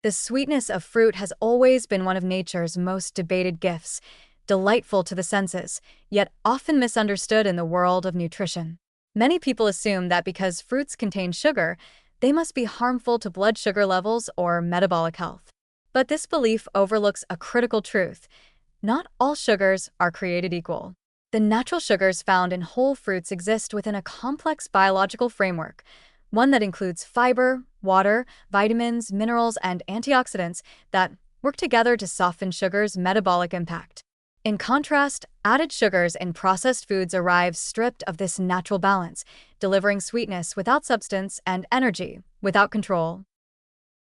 The sweetness of fruit has always been one of nature's most debated gifts, delightful to the senses, yet often misunderstood in the world of nutrition. Many people assume that because fruits contain sugar, they must be harmful to blood sugar levels or metabolic health. But this belief overlooks a critical truth. Not all sugars are created equal. The natural sugars found in whole fruits exist within a complex biological framework, one that includes fiber, water, vitamins, minerals, and antioxidants that work together to soften sugar's metabolic impact. In contrast, added sugars in processed foods arrive stripped of this natural balance, delivering sweetness without substance and energy without control.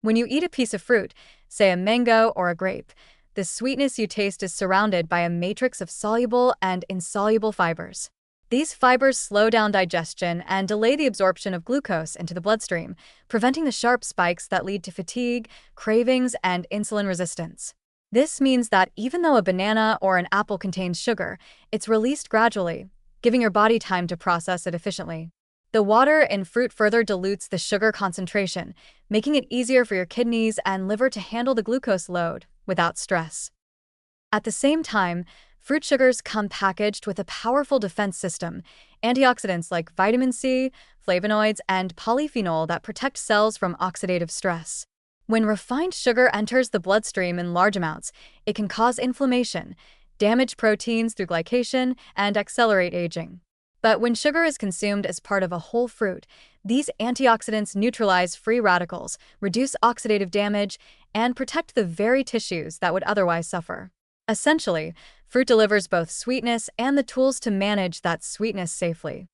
When you eat a piece of fruit, say a mango or a grape, the sweetness you taste is surrounded by a matrix of soluble and insoluble fibers. These fibers slow down digestion and delay the absorption of glucose into the bloodstream, preventing the sharp spikes that lead to fatigue, cravings, and insulin resistance. This means that even though a banana or an apple contains sugar, it's released gradually, giving your body time to process it efficiently. The water in fruit further dilutes the sugar concentration, making it easier for your kidneys and liver to handle the glucose load without stress. At the same time, fruit sugars come packaged with a powerful defense system, antioxidants like vitamin C, flavonoids, and polyphenol that protect cells from oxidative stress. When refined sugar enters the bloodstream in large amounts, it can cause inflammation, damage proteins through glycation, and accelerate aging. But when sugar is consumed as part of a whole fruit, these antioxidants neutralize free radicals, reduce oxidative damage, and protect the very tissues that would otherwise suffer. Essentially, fruit delivers both sweetness and the tools to manage that sweetness safely.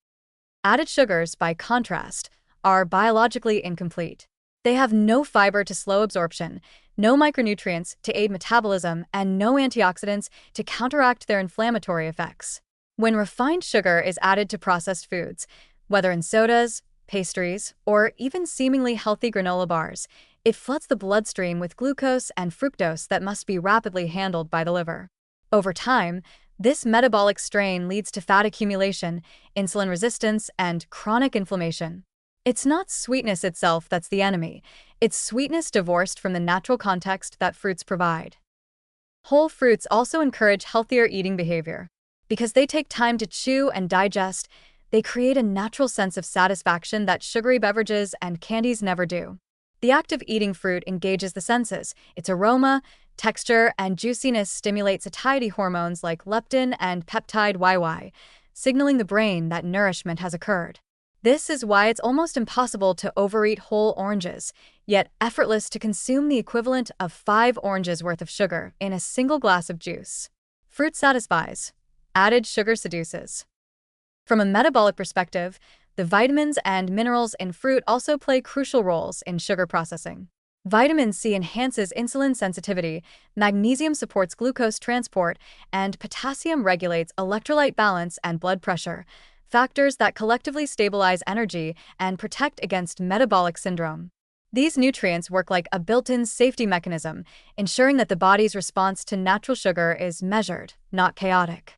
Added sugars, by contrast, are biologically incomplete. They have no fiber to slow absorption, no micronutrients to aid metabolism, and no antioxidants to counteract their inflammatory effects. When refined sugar is added to processed foods, whether in sodas, pastries, or even seemingly healthy granola bars, it floods the bloodstream with glucose and fructose that must be rapidly handled by the liver. Over time, this metabolic strain leads to fat accumulation, insulin resistance, and chronic inflammation. It's not sweetness itself that's the enemy, it's sweetness divorced from the natural context that fruits provide. Whole fruits also encourage healthier eating behavior. Because they take time to chew and digest, they create a natural sense of satisfaction that sugary beverages and candies never do. The act of eating fruit engages the senses. Its aroma, texture, and juiciness stimulate satiety hormones like leptin and peptide YY, signaling the brain that nourishment has occurred. This is why it's almost impossible to overeat whole oranges, yet effortless to consume the equivalent of 5 oranges worth of sugar in a single glass of juice. Fruit satisfies. Added sugar seduces. From a metabolic perspective, the vitamins and minerals in fruit also play crucial roles in sugar processing. Vitamin C enhances insulin sensitivity, magnesium supports glucose transport, and potassium regulates electrolyte balance and blood pressure, factors that collectively stabilize energy and protect against metabolic syndrome. These nutrients work like a built-in safety mechanism, ensuring that the body's response to natural sugar is measured, not chaotic.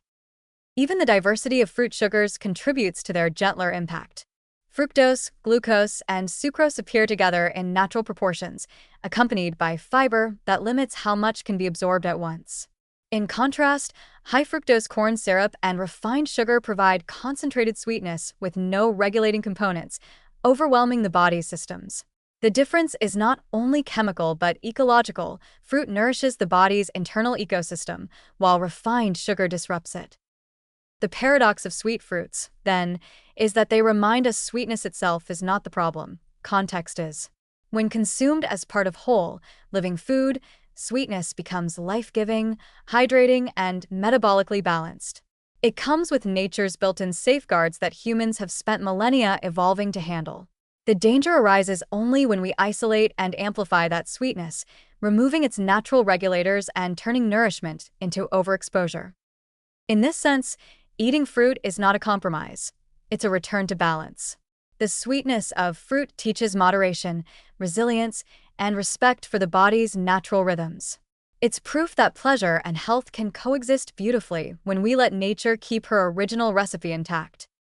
Even the diversity of fruit sugars contributes to their gentler impact. Fructose, glucose, and sucrose appear together in natural proportions, accompanied by fiber that limits how much can be absorbed at once. In contrast, high fructose corn syrup and refined sugar provide concentrated sweetness with no regulating components, overwhelming the body's systems. The difference is not only chemical but ecological. Fruit nourishes the body's internal ecosystem, while refined sugar disrupts it. The paradox of sweet fruits, then, is that they remind us sweetness itself is not the problem, context is. When consumed as part of whole, living food, sweetness becomes life-giving, hydrating, and metabolically balanced. It comes with nature's built-in safeguards that humans have spent millennia evolving to handle. The danger arises only when we isolate and amplify that sweetness, removing its natural regulators and turning nourishment into overexposure. In this sense, eating fruit is not a compromise. It's a return to balance. The sweetness of fruit teaches moderation, resilience, and respect for the body's natural rhythms. It's proof that pleasure and health can coexist beautifully when we let nature keep her original recipe intact.